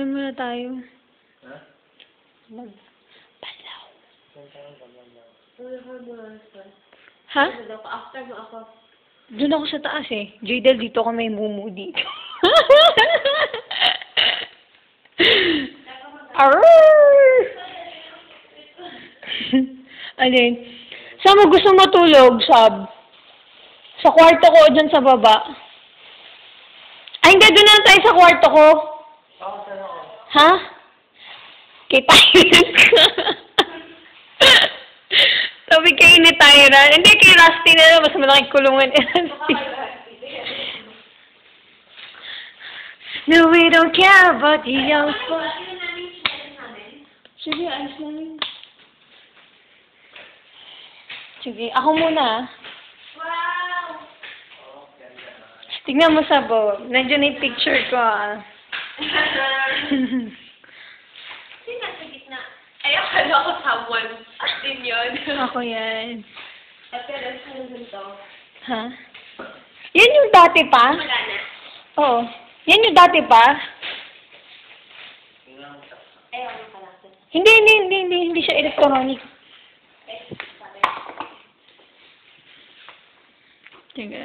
Saan muna tayo? Ha? Magbalaw. Ha? Ha? After mo ako. Doon ako sa taas eh. Jadel, dito ka may mumu dito. Arrrr! Alin? Saan mo gusto matulog, Sab? Sa kwarto ko o dyan sa baba? Ay, hindi. Doon na tayo sa kwarto ko. Ako, saan ako? Ha? Kita yun ka. Sabi kay ni Tyra. Hindi, kay Rusty na lang. Mas malaking kulungan ni Rusty. No, we don't care about the young folks. Sige, ayos namin. Sige, ako muna. Wow! Tignan mo, Sabo. Nandiyan na yung picture ko, ah. Sino nasa gitna? Ay, akala ko someone. Din yun. Ako yan. Pero saan ganito? Ha? Yan yung dati pa? Wala na. Oo. Yan yung dati pa? Ay, ako pala. Hindi siya electronic. Ay, sabi. Sige.